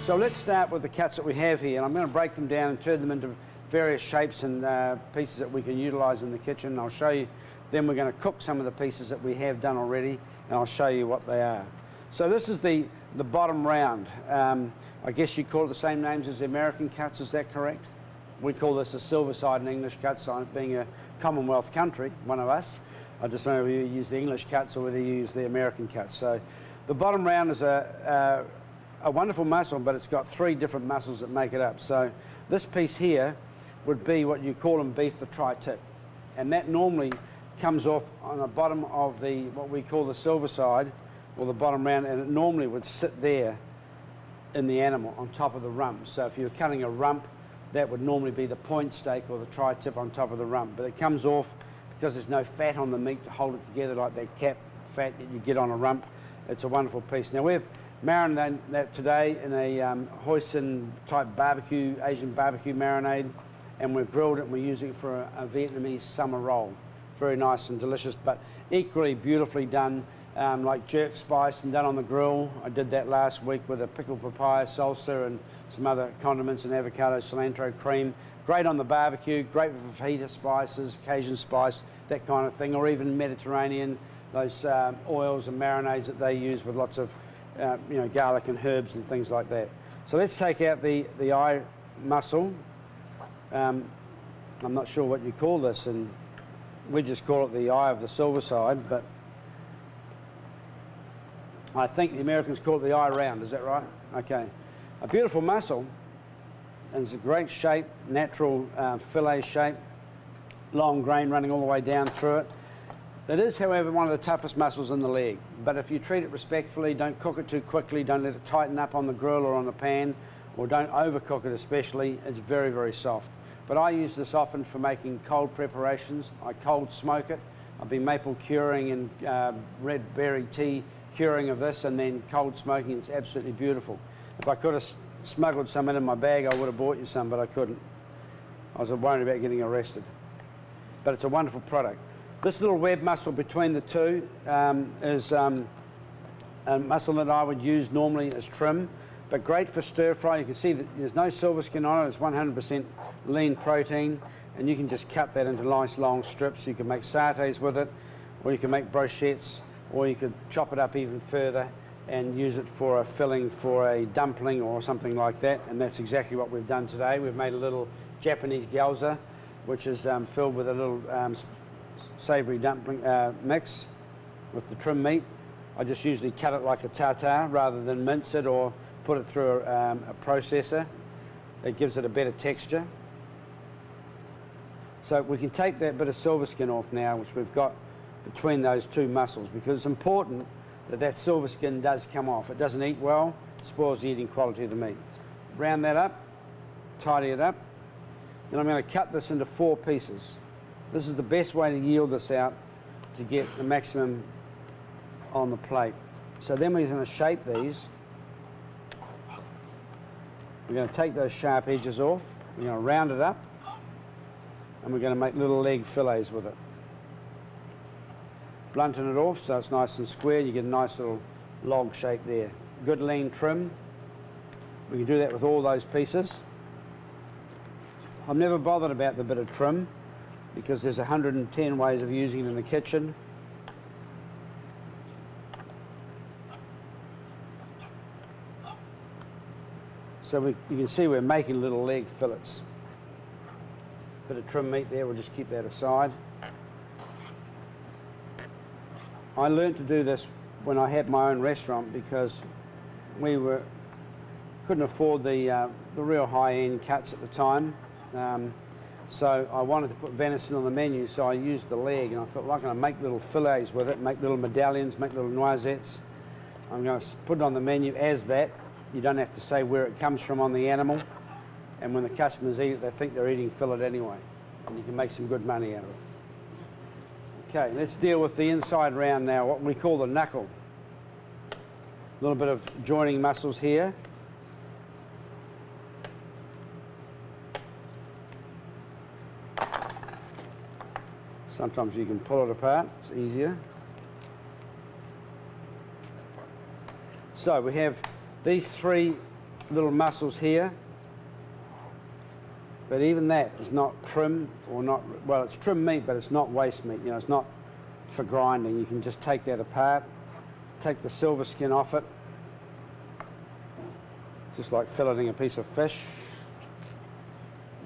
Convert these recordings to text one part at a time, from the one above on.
So let's start with the cuts that we have here, and I'm going to break them down and turn them into various shapes and pieces that we can utilise in the kitchen. I'll show you, then we're going to cook some of the pieces that we have done already, and I'll show you what they are. So this is the bottom round. I guess you call it the same names as the American cuts, is that correct? We call this a silver side and English cuts, being a Commonwealth country, one of us. I just don't know whether you use the English cuts or whether you use the American cuts. So the bottom round is a wonderful muscle, but it's got three different muscles that make it up. So this piece here would be what you call in beef the tri-tip, and that normally comes off on the bottom of the what we call the silver side, or the bottom round, and it normally would sit there in the animal on top of the rump. So if you're cutting a rump, that would normally be the point steak or the tri-tip on top of the rump, but it comes off because there's no fat on the meat to hold it together like that cap fat that you get on a rump. It's a wonderful piece. Now we've marinated that today in a hoisin type barbecue, Asian barbecue marinade, and we've grilled it and we're using it for a Vietnamese summer roll. Very nice and delicious, but equally beautifully done, like jerk spice and done on the grill. I did that last week with a pickled papaya salsa and some other condiments and avocado, cilantro, cream. Great on the barbecue, great with fajita spices, Cajun spice, that kind of thing, or even Mediterranean, those oils and marinades that they use with lots of you know, garlic and herbs and things like that. So let's take out the eye muscle. I'm not sure what you call this, and we just call it the eye of the silver side, but I think the Americans call it the eye round, is that right? Okay. A beautiful muscle, and it's a great shape, natural fillet shape, long grain running all the way down through it. It is, however, one of the toughest muscles in the leg, but if you treat it respectfully, don't cook it too quickly, don't let it tighten up on the grill or on the pan, or don't overcook it especially, it's very, very soft. But I use this often for making cold preparations. I cold smoke it. I've been maple curing and red berry tea curing of this, and then cold smoking. It's absolutely beautiful. If I could have smuggled some in my bag, I would have bought you some, but I couldn't. I was worried about getting arrested. But it's a wonderful product. This little web muscle between the two is a muscle that I would use normally as trim, but great for stir fry. You can see that there's no silver skin on it. It's 100% lean protein, and you can just cut that into nice long strips. You can make sautés with it, or you can make brochettes, or you could chop it up even further and use it for a filling for a dumpling or something like that, and that's exactly what we've done today. We've made a little Japanese gyoza, which is filled with a little savoury dumpling mix with the trim meat. I just usually cut it like a tartare rather than mince it or put it through a processor. It gives it a better texture. So we can take that bit of silver skin off now, which we've got between those two muscles, because it's important that that silver skin does come off. It doesn't eat well, it spoils the eating quality of the meat. Round that up, tidy it up, then I'm going to cut this into 4 pieces. This is the best way to yield this out to get the maximum on the plate. So then we're going to shape these. We're going to take those sharp edges off, we're going to round it up, and we're going to make little leg fillets with it. Blunting it off so it's nice and square, you get a nice little log shape there. Good lean trim. We can do that with all those pieces. I'm never bothered about the bit of trim because there's 110 ways of using it in the kitchen. So you can see we're making little leg fillets. Bit of trim meat there, we'll just keep that aside. I learned to do this when I had my own restaurant because we couldn't afford the real high-end cuts at the time. So I wanted to put venison on the menu, so I used the leg, and I thought, well, I'm going to make little fillets with it, make little medallions, make little noisettes. I'm going to put it on the menu as that. You don't have to say where it comes from on the animal, and when the customers eat it, they think they're eating fillet anyway, and you can make some good money out of it. Okay, let's deal with the inside round now, what we call the knuckle. A little bit of joining muscles here. Sometimes you can pull it apart, it's easier. So we have these 3 little muscles here, but even that is not trim or not, well, it's trim meat, but it's not waste meat. You know, it's not for grinding. You can just take that apart, take the silver skin off it, just like filleting a piece of fish.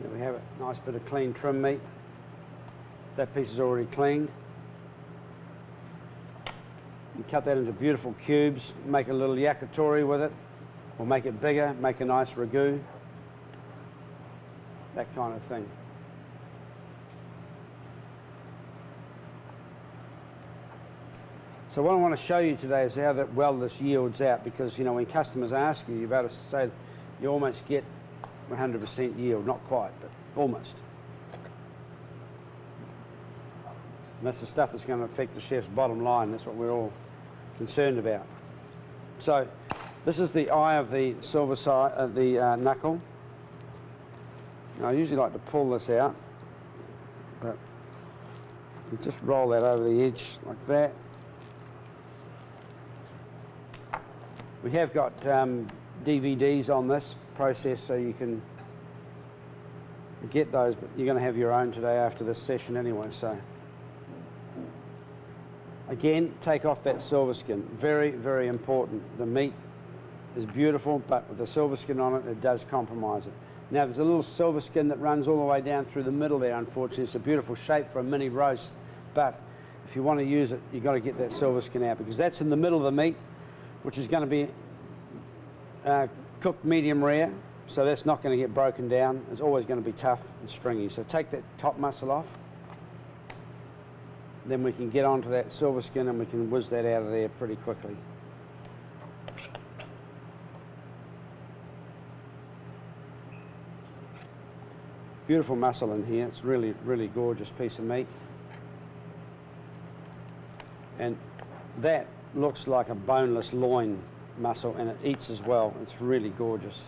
There we have it, nice bit of clean trim meat. That piece is already cleaned. You cut that into beautiful cubes, make a little yakitori with it, or make it bigger, make a nice ragu, that kind of thing. So what I want to show you today is how well this yields out, because you know when customers ask you, you better say you almost get 100% yield, not quite, but almost. And that's the stuff that's going to affect the chef's bottom line. That's what we're all concerned about. So this is the eye of the silver side of the knuckle. Now, I usually like to pull this out, but you just roll that over the edge like that. We have got DVDs on this process, so you can get those, but you're going to have your own today after this session anyway. So again, take off that silver skin. Very, very important. The meat is beautiful, but with the silver skin on it, it does compromise it. Now, there's a little silver skin that runs all the way down through the middle there, unfortunately. It's a beautiful shape for a mini roast, but if you want to use it, you've got to get that silver skin out, because that's in the middle of the meat, which is going to be cooked medium rare, so that's not going to get broken down. It's always going to be tough and stringy. So take that top muscle off. Then we can get onto that silver skin and we can whiz that out of there pretty quickly. Beautiful muscle in here. It's really, really gorgeous piece of meat. And that looks like a boneless loin muscle, and it eats as well. It's really gorgeous.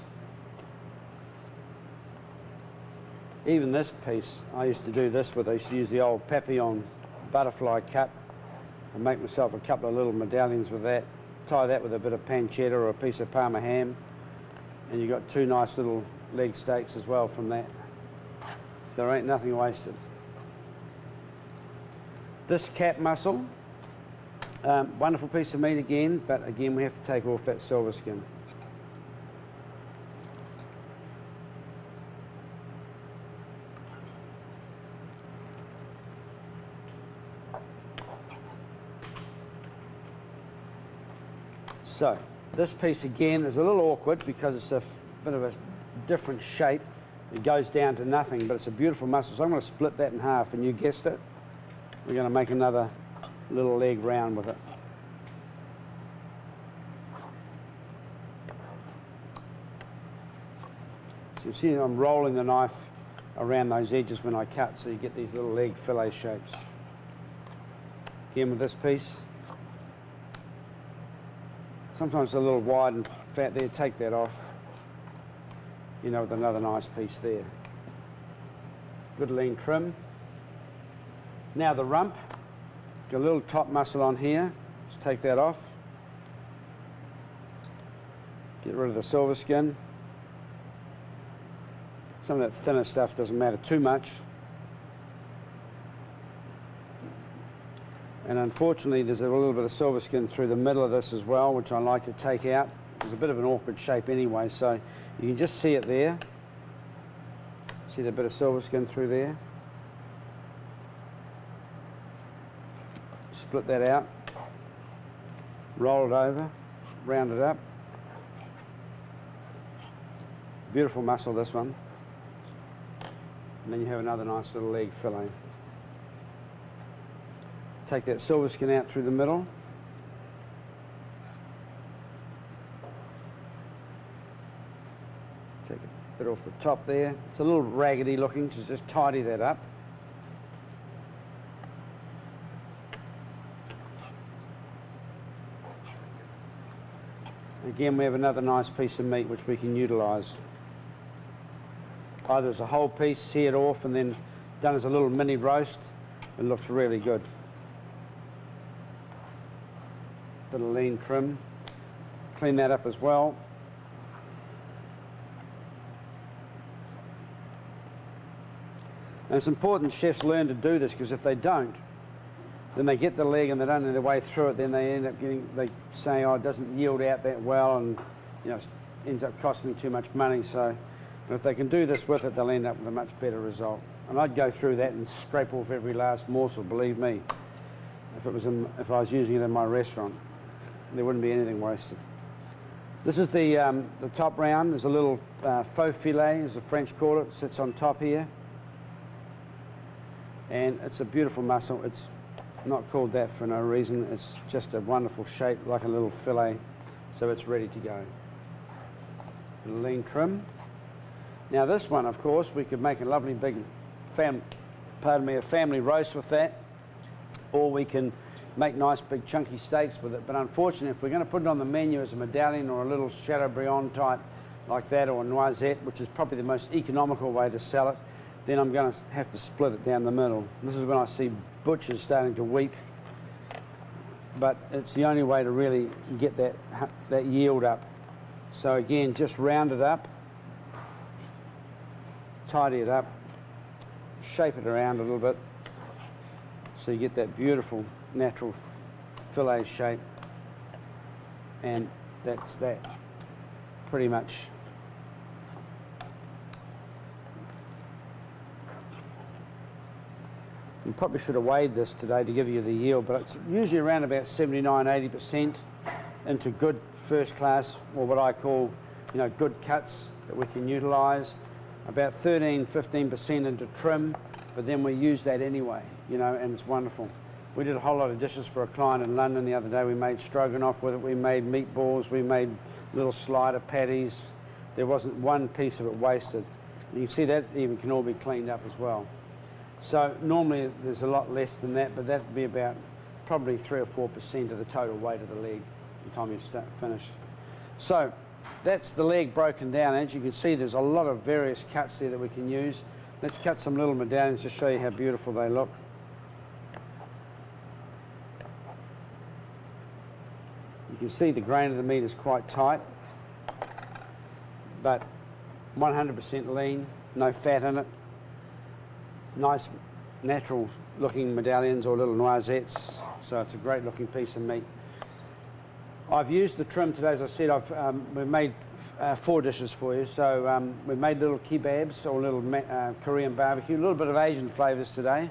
Even this piece, I used to do this with. I used to use the old Papillon butterfly cut and make myself a couple of little medallions with that. Tie that with a bit of pancetta or a piece of Parma ham, and you got two nice little leg steaks as well from that. So there ain't nothing wasted. This cap muscle, wonderful piece of meat again, but again we have to take off that silver skin. So this piece again is a little awkward because it's a bit of a different shape. It goes down to nothing, but it's a beautiful muscle. So I'm going to split that in half, and you guessed it, we're going to make another little leg round with it. So you see I'm rolling the knife around those edges when I cut, so you get these little leg fillet shapes. Again with this piece. Sometimes a little wide and fat there, take that off. You know, with another nice piece there. Good lean trim. Now the rump. Got a little top muscle on here. Just take that off. Get rid of the silver skin. Some of that thinner stuff doesn't matter too much. And unfortunately there's a little bit of silver skin through the middle of this as well, which I like to take out. It's a bit of an awkward shape anyway, so you can just see it there. See the bit of silver skin through there? Split that out, roll it over, round it up. Beautiful muscle, this one. And then you have another nice little leg fillet. Take that silver skin out through the middle. Take a bit off the top there. It's a little raggedy looking, so just tidy that up. Again, we have another nice piece of meat which we can utilise. Either as a whole piece, seared off and then done as a little mini roast. It looks really good. Bit of lean trim. Clean that up as well. And it's important chefs learn to do this, because if they don't, then they get the leg and they don't know their way through it, then they end up they say, oh, it doesn't yield out that well, and it ends up costing me too much money. So, but if they can do this with it, they'll end up with a much better result. And I'd go through that and scrape off every last morsel, believe me. If I was using it in my restaurant, there wouldn't be anything wasted. This is the top round. There's a little faux filet, as the French call it, sits on top here. And it's a beautiful muscle. It's not called that for no reason. It's just a wonderful shape, like a little fillet. So it's ready to go. Lean trim. Now this one, of course, we could make a lovely big a family roast with that, or we can make nice big chunky steaks with it. But unfortunately, if we're going to put it on the menu as a medallion or a little Chateaubriand type like that, or a noisette, which is probably the most economical way to sell it, then I'm going to have to split it down the middle. This is when I see butchers starting to weep, but it's the only way to really get that yield up. So again, just round it up, tidy it up, shape it around a little bit, so you get that beautiful natural fillet shape, and that's that pretty much. You probably should have weighed this today to give you the yield, but it's usually around about 79–80% into good first class, or what I call, good cuts that we can utilise. About 13–15% into trim, but then we use that anyway, and it's wonderful. We did a whole lot of dishes for a client in London the other day. We made stroganoff with it, we made meatballs, we made little slider patties. There wasn't one piece of it wasted. And you can see that even can all be cleaned up as well. So normally there's a lot less than that, but that would be about probably 3 or 4% of the total weight of the leg by the time you finish. So that's the leg broken down. As you can see, there's a lot of various cuts there that we can use. Let's cut some little medallions to show you how beautiful they look. You can see the grain of the meat is quite tight, but 100% lean, no fat in it. Nice natural looking medallions or little noisettes, so it's a great looking piece of meat. I've used the trim today, as I said. We've made 4 dishes for you. So we made little kebabs or little Korean barbecue, a little bit of Asian flavours today.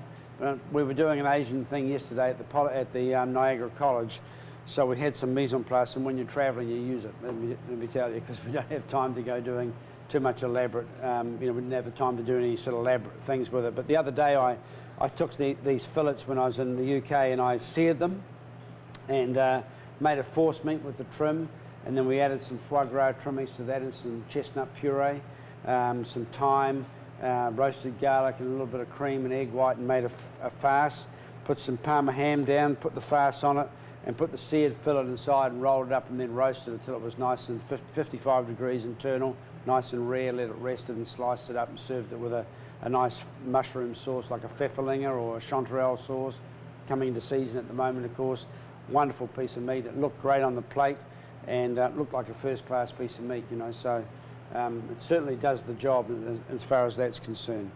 We were doing an Asian thing yesterday at the Niagara College, so we had some mise en place, and when you're travelling you use it, let me tell you, because we don't have time to go doing too much elaborate, we didn't have the time to do any sort of elaborate things with it. But the other day I took these fillets when I was in the UK, and I seared them and made a force meat with the trim, and then we added some foie gras trimmings to that and some chestnut puree, some thyme, roasted garlic and a little bit of cream and egg white, and made a farce. Put some Parma ham down, put the farce on it, and put the seared fillet inside and rolled it up, and then roasted it until it was nice and 55 degrees internal, nice and rare. Let it rest and sliced it up and served it with a nice mushroom sauce like a pfefferlinger or a chanterelle sauce, coming into season at the moment, of course. Wonderful piece of meat. It looked great on the plate, and it looked like a first-class piece of meat, so it certainly does the job as far as that's concerned.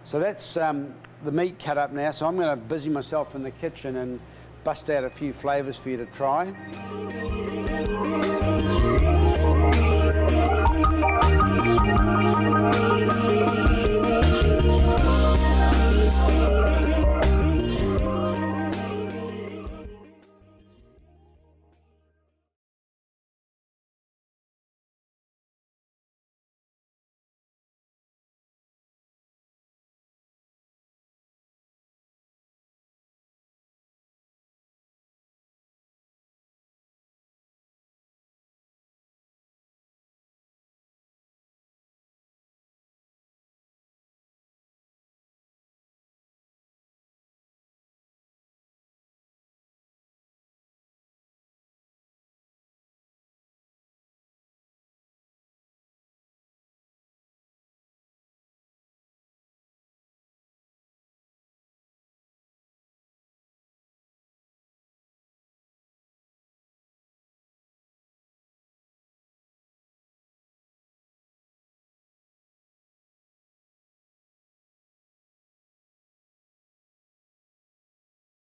So that's the meat cut up now, so I'm going to busy myself in the kitchen and bust out a few flavours for you to try.